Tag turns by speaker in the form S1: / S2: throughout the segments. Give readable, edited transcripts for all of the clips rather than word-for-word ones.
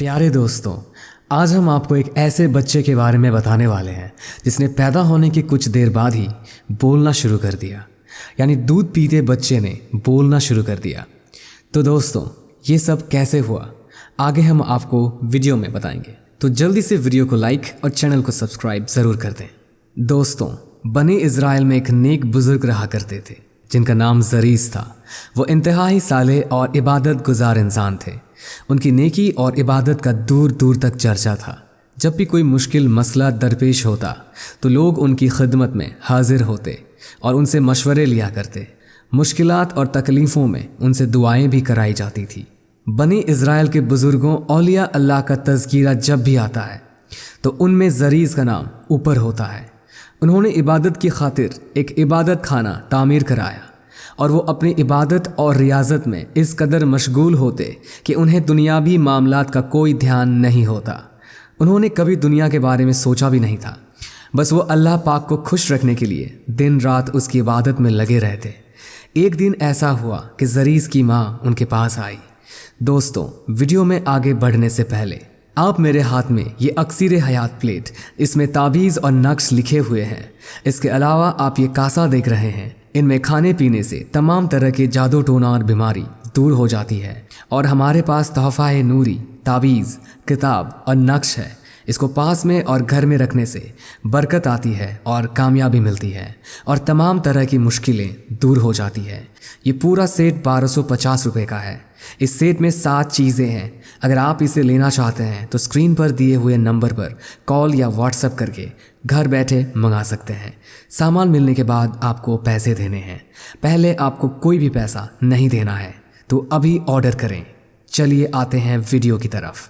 S1: प्यारे दोस्तों, आज हम आपको एक ऐसे बच्चे के बारे में बताने वाले हैं जिसने पैदा होने के कुछ देर बाद ही बोलना शुरू कर दिया। यानी दूध पीते बच्चे ने बोलना शुरू कर दिया। तो दोस्तों, ये सब कैसे हुआ आगे हम आपको वीडियो में बताएंगे। तो जल्दी से वीडियो को लाइक और चैनल को सब्सक्राइब ज़रूर कर दें। दोस्तों, बनी इज़राइल में एक नेक बुज़ुर्ग रहा करते थे जिनका नाम ज़रीस था। वो इंतहाई साले और इबादत गुजार इंसान थे। उनकी नेकी और इबादत का दूर दूर तक चर्चा था। जब भी कोई मुश्किल मसला दरपेश होता तो लोग उनकी खिदमत में हाजिर होते और उनसे मशवरे लिया करते। मुश्किलात और तकलीफ़ों में उनसे दुआएं भी कराई जाती थी। बनी इज़राइल के बुज़ुर्गों औलिया अल्लाह का तज़किरा जब भी आता है तो उनमें ज़रीस का नाम ऊपर होता है। उन्होंने इबादत की खातिर एक इबादत खाना तामीर कराया और वो अपनी इबादत और रियाजत में इस कदर मशगूल होते कि उन्हें दुनियावी मामलात का कोई ध्यान नहीं होता। उन्होंने कभी दुनिया के बारे में सोचा भी नहीं था। बस वो अल्लाह पाक को खुश रखने के लिए दिन रात उसकी इबादत में लगे रहते। एक दिन ऐसा हुआ कि ज़रीस की माँ उनके पास आई। दोस्तों, वीडियो में आगे बढ़ने से पहले आप मेरे हाथ में ये अक्सीर हयात प्लेट, इसमें ताबीज़ और नक्श लिखे हुए हैं। इसके अलावा आप ये कासा देख रहे हैं। इनमें खाने पीने से तमाम तरह के जादू टोना और बीमारी दूर हो जाती है। और हमारे पास तोहफ़ा नूरी, ताबीज़, किताब और नक्श है। इसको पास में और घर में रखने से बरकत आती है और कामयाबी मिलती है और तमाम तरह की मुश्किलें दूर हो जाती है। ये पूरा सेट 1250 रुपये का है। इस सेट में 7 चीज़ें हैं। अगर आप इसे लेना चाहते हैं तो स्क्रीन पर दिए हुए नंबर पर कॉल या व्हाट्सएप करके घर बैठे मंगा सकते हैं। सामान मिलने के बाद आपको पैसे देने हैं। पहले आपको कोई भी पैसा नहीं देना है। तो अभी ऑर्डर करें। चलिए आते हैं वीडियो की तरफ।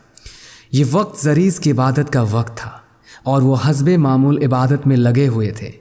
S1: ये वक्त ज़रीस की इबादत का वक्त था और वो हस्बे मामूल इबादत में लगे हुए थे।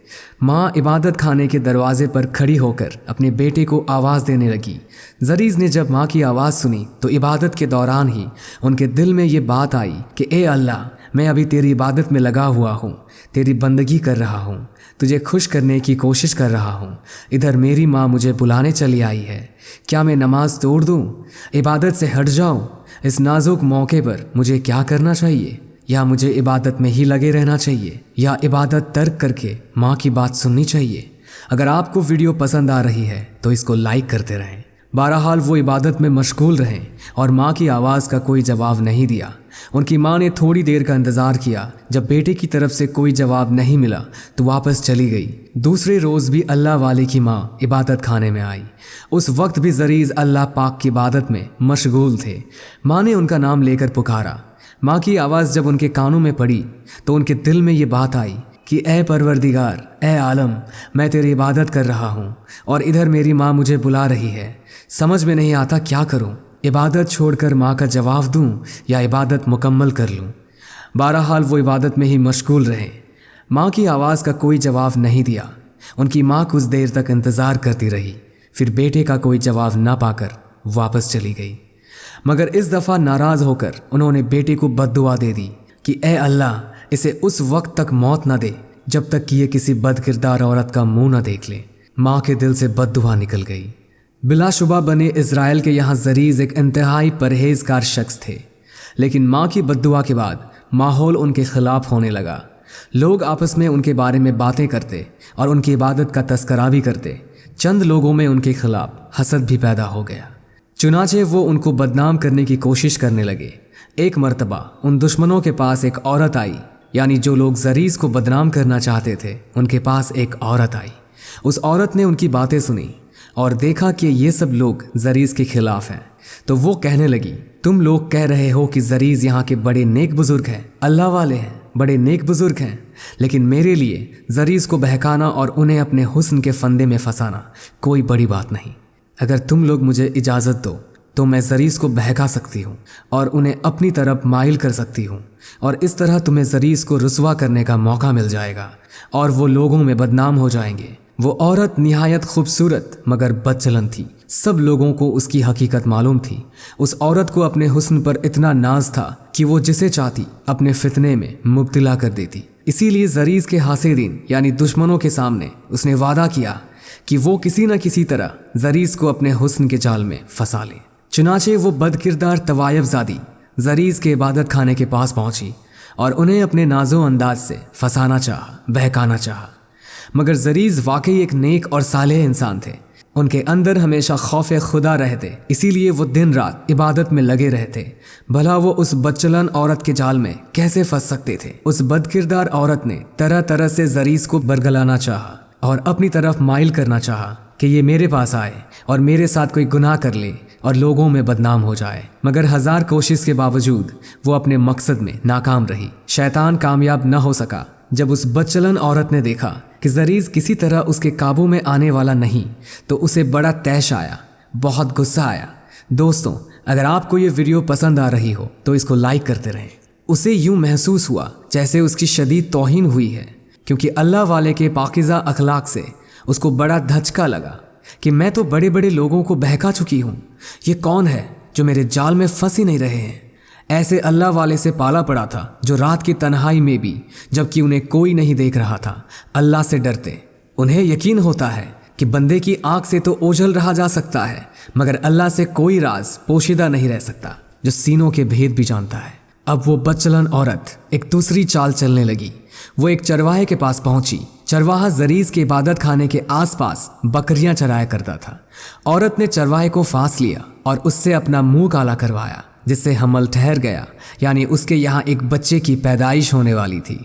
S1: माँ इबादत खाने के दरवाजे पर खड़ी होकर अपने बेटे को आवाज़ देने लगी। ज़रीस ने जब माँ की आवाज़ सुनी तो इबादत के दौरान ही उनके दिल में ये बात आई कि ए अल्लाह, मैं अभी तेरी इबादत में लगा हुआ हूँ, तेरी बंदगी कर रहा हूँ, तुझे खुश करने की कोशिश कर रहा हूँ। इधर मेरी माँ मुझे बुलाने चली आई है। क्या मैं नमाज तोड़ दूँ, इबादत से हट जाऊँ? इस नाजुक मौके पर मुझे क्या करना चाहिए? या मुझे इबादत में ही लगे रहना चाहिए या इबादत तर्क करके माँ की बात सुननी चाहिए? अगर आपको वीडियो पसंद आ रही है तो इसको लाइक करते रहें। बहरहाल वो इबादत में मशगूल रहें और माँ की आवाज़ का कोई जवाब नहीं दिया। उनकी माँ ने थोड़ी देर का इंतज़ार किया। जब बेटे की तरफ से कोई जवाब नहीं मिला तो वापस चली गई। दूसरे रोज़ भी अल्लाह वाले की माँ इबादत खाने में आई। उस वक्त भी ज़रीस अल्लाह पाक की इबादत में मशगूल थे। माँ ने उनका नाम लेकर पुकारा। माँ की आवाज़ जब उनके कानों में पड़ी तो उनके दिल में ये बात आई कि ए परवरदिगार, ए आलम, मैं तेरी इबादत कर रहा हूँ और इधर मेरी माँ मुझे बुला रही है। समझ में नहीं आता क्या करूँ, इबादत छोड़कर माँ का जवाब दूँ या इबादत मुकम्मल कर लूँ। बहरहाल वो इबादत में ही मशगूल रहे। माँ की आवाज़ का कोई जवाब नहीं दिया। उनकी माँ कुछ देर तक इंतज़ार करती रही, फिर बेटे का कोई जवाब ना पाकर वापस चली गई। मगर इस दफ़ा नाराज़ होकर उन्होंने बेटे को बद्दुआ दे दी कि ए अल्लाह, इसे उस वक्त तक मौत न दे जब तक कि ये किसी बदकिरदार औरत का मुंह न देख ले। माँ के दिल से बद्दुआ निकल गई। बिलाशुबा बने इज़राइल के यहाँ ज़रीस एक इंतहाई परहेज़गार शख्स थे। लेकिन माँ की बद्दुआ के बाद माहौल उनके ख़िलाफ़ होने लगा। लोग आपस में उनके बारे में बातें करते और उनकी इबादत का तस्करा भी करते। चंद लोगों में उनके ख़िलाफ़ हसद भी पैदा हो गया। चुनाचे वो उनको बदनाम करने की कोशिश करने लगे। एक मर्तबा उन दुश्मनों के पास एक औरत आई, यानी जो लोग ज़रीस को बदनाम करना चाहते थे उनके पास एक औरत आई। उस औरत ने उनकी बातें सुनी और देखा कि ये सब लोग ज़रीस के खिलाफ हैं। तो वो कहने लगी, तुम लोग कह रहे हो कि ज़रीस यहाँ के बड़े नेक बुज़ुर्ग हैं, अल्लाह वाले हैं, बड़े नेक बुज़ुर्ग हैं, लेकिन मेरे लिए ज़रीस को बहकाना और उन्हें अपने हुस्न के फंदे में फंसाना कोई बड़ी बात नहीं। अगर तुम लोग मुझे इजाज़त दो तो मैं ज़रीस को बहका सकती हूँ और उन्हें अपनी तरफ माइल कर सकती हूँ और इस तरह तुम्हें ज़रीस को रुसवा करने का मौका मिल जाएगा और वो लोगों में बदनाम हो जाएंगे। वो औरत निहायत खूबसूरत मगर बदचलन थी। सब लोगों को उसकी हकीकत मालूम थी। उस औरत को अपने हुस्न पर इतना नाज था कि वो जिसे चाहती अपने फितने में मुब्तला कर देती। इसीलिए ज़रीस के हासिदीन यानी दुश्मनों के सामने उसने वादा किया कि वो किसी न किसी तरह ज़रीस को अपने हुस्न के जाल में फंसा ले। चुनाचे वो बदकिरदार तवायफ ज़ादी जरीज़ के इबादत खाने के पास पहुंची और उन्हें अपने नाजो अंदाज से फंसाना चाहा, बहकाना चाहा। मगर जरीज़ वाकई एक नेक और सालेह इंसान थे। उनके अंदर हमेशा खौफ खुदा रहते, इसीलिए वो दिन रात इबादत में लगे रहते। भला वो उस बदचलन औरत के जाल में कैसे फंस सकते थे। उस बदकिरदार औरत ने तरह तरह से जरीज़ को बरगलाना चाहा और अपनी तरफ माइल करना चाहा कि ये मेरे पास आए और मेरे साथ कोई गुनाह कर ले और लोगों में बदनाम हो जाए। मगर हजार कोशिश के बावजूद वो अपने मकसद में नाकाम रही। शैतान कामयाब न हो सका। जब उस बदचलन औरत ने देखा कि जरीज़ किसी तरह उसके काबू में आने वाला नहीं, तो उसे बड़ा तैश आया, बहुत गुस्सा आया। दोस्तों, अगर आपको ये वीडियो पसंद आ रही हो तो इसको लाइक करते रहें। उसे यूं महसूस हुआ जैसे उसकी शदीद तौहीन हुई है, क्योंकि अल्लाह वाले के पाकीज़ा अखलाक से उसको बड़ा धचका लगा कि मैं तो बड़े बड़े लोगों को बहका चुकी हूँ, ये कौन है जो मेरे जाल में फंस ही नहीं रहे हैं। ऐसे अल्लाह वाले से पाला पड़ा था जो रात की तन्हाई में भी, जबकि उन्हें कोई नहीं देख रहा था, अल्लाह से डरते। उन्हें यकीन होता है कि बंदे की आंख से तो ओझल रहा जा सकता है, मगर अल्लाह से कोई राज पोशीदा नहीं रह सकता, जो सीनों के भेद भी जानता है। अब वो बदचलन औरत एक दूसरी चाल चलने लगी। वो एक चरवाहे के पास पहुंची। चरवाहा जरीज़ के इबादत खाने के आसपास बकरियां चराया करता था। औरत ने चरवाहे को फांस लिया और उससे अपना मुंह काला करवाया, जिससे हमल ठहर गया, यानी उसके यहाँ एक बच्चे की पैदाइश होने वाली थी।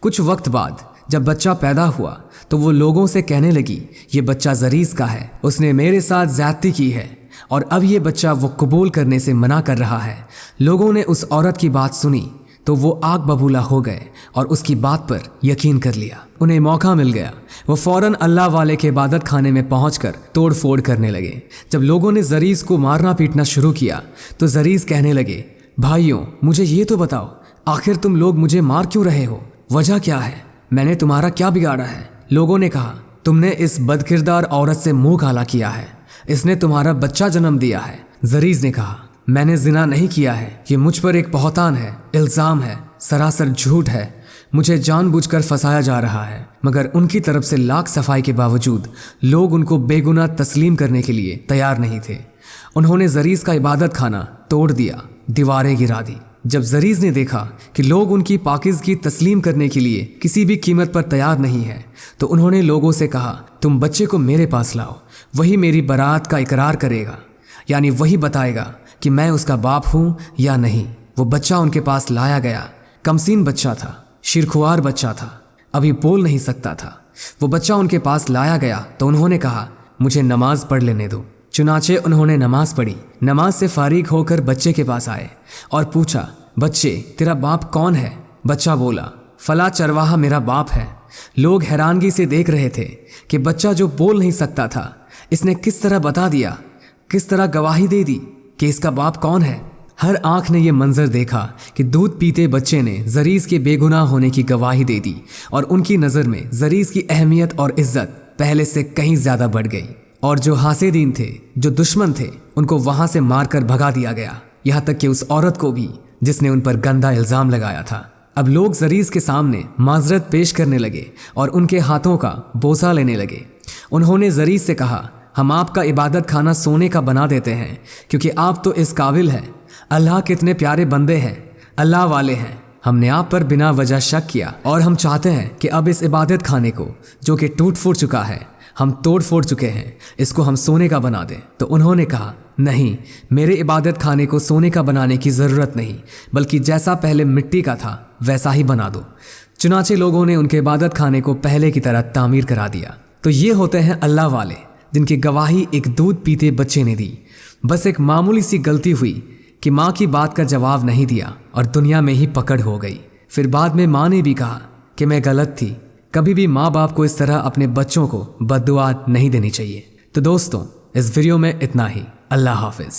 S1: कुछ वक्त बाद जब बच्चा पैदा हुआ तो वो लोगों से कहने लगी, ये बच्चा जरीज़ का है, उसने मेरे साथ ज्यादती की है और अब ये बच्चा वो कबूल करने से मना कर रहा है। लोगों ने उस औरत की बात सुनी तो वो आग बबूला हो गए और उसकी बात पर यकीन कर लिया। उन्हें मौका मिल गया। वो फौरन अल्लाह वाले के इबादत खाने में पहुंचकर तोड़ फोड़ करने लगे। जब लोगों ने जरीज़ को मारना पीटना शुरू किया तो जरीज़ कहने लगे, भाइयों, मुझे ये तो बताओ, आखिर तुम लोग मुझे मार क्यों रहे हो? वजह क्या है? मैंने तुम्हारा क्या बिगाड़ा है? लोगों ने कहा, तुमने इस बदकिरदार औरत से मुंह काला किया है, इसने तुम्हारा बच्चा जन्म दिया है। जरीज़ ने कहा, मैंने जिना नहीं किया है, ये मुझ पर एक बहतान है, इल्ज़ाम है, सरासर झूठ है, मुझे जानबूझकर फंसाया जा रहा है। मगर उनकी तरफ से लाख सफाई के बावजूद लोग उनको बेगुनाह तस्लीम करने के लिए तैयार नहीं थे। उन्होंने जरीज़ का इबादत खाना तोड़ दिया, दीवारें गिरा दी। जब जरीज़ ने देखा कि लोग उनकी पाकीज़गी तस्लीम करने के लिए किसी भी कीमत पर तैयार नहीं है, तो उन्होंने लोगों से कहा, तुम बच्चे को मेरे पास लाओ, वही मेरी बरात का इकरार करेगा, यानी वही बताएगा कि मैं उसका बाप हूँ या नहीं। वो बच्चा उनके पास लाया गया। कमसीन बच्चा था, शिरखुआर बच्चा था, अभी बोल नहीं सकता था। वो बच्चा उनके पास लाया गया तो उन्होंने कहा, मुझे नमाज पढ़ लेने दो। चुनाचे उन्होंने नमाज पढ़ी। नमाज से फारिग होकर बच्चे के पास आए और पूछा, बच्चे, तेरा बाप कौन है? बच्चा बोला, फला चरवाहा मेरा बाप है। लोग हैरानगी से देख रहे थे कि बच्चा जो बोल नहीं सकता था, इसने किस तरह बता दिया, किस तरह गवाही दे दी कि इसका बाप कौन है। हर आंख ने यह मंजर देखा कि दूध पीते बच्चे ने जरीज़ के बेगुनाह होने की गवाही दे दी और उनकी नज़र में जरीज़ की अहमियत और इज्जत पहले से कहीं ज़्यादा बढ़ गई। और जो हासेदीन थे, जो दुश्मन थे, उनको वहाँ से मारकर भगा दिया गया, यहाँ तक कि उस औरत को भी जिसने उन पर गंदा इल्ज़ाम लगाया था। अब लोग जरीज़ के सामने माजरत पेश करने लगे और उनके हाथों का बोसा लेने लगे। उन्होंने जरीज़ से कहा, हम आपका इबादत खाना सोने का बना देते हैं, क्योंकि आप तो इस काबिल हैं। अल्लाह कितने प्यारे बंदे हैं, अल्लाह वाले हैं। हमने आप पर बिना वजह शक किया और हम चाहते हैं कि अब इस इबादत खाने को, जो कि टूट फूट चुका है, हम तोड़ फोड़ चुके हैं, इसको हम सोने का बना दें। तो उन्होंने कहा, नहीं, मेरे इबादत खाने को सोने का बनाने की ज़रूरत नहीं, बल्कि जैसा पहले मिट्टी का था वैसा ही बना दो। चुनाचे लोगों ने उनके इबादत खाने को पहले की तरह तामीर करा दिया। तो ये होते हैं अल्लाह वाले, जिनकी गवाही एक दूध पीते बच्चे ने दी। बस एक मामूली सी गलती हुई कि माँ की बात का जवाब नहीं दिया और दुनिया में ही पकड़ हो गई। फिर बाद में माँ ने भी कहा कि मैं गलत थी। कभी भी माँ बाप को इस तरह अपने बच्चों को बद्दुआ नहीं देनी चाहिए। तो दोस्तों, इस वीडियो में इतना ही। अल्लाह हाफिज।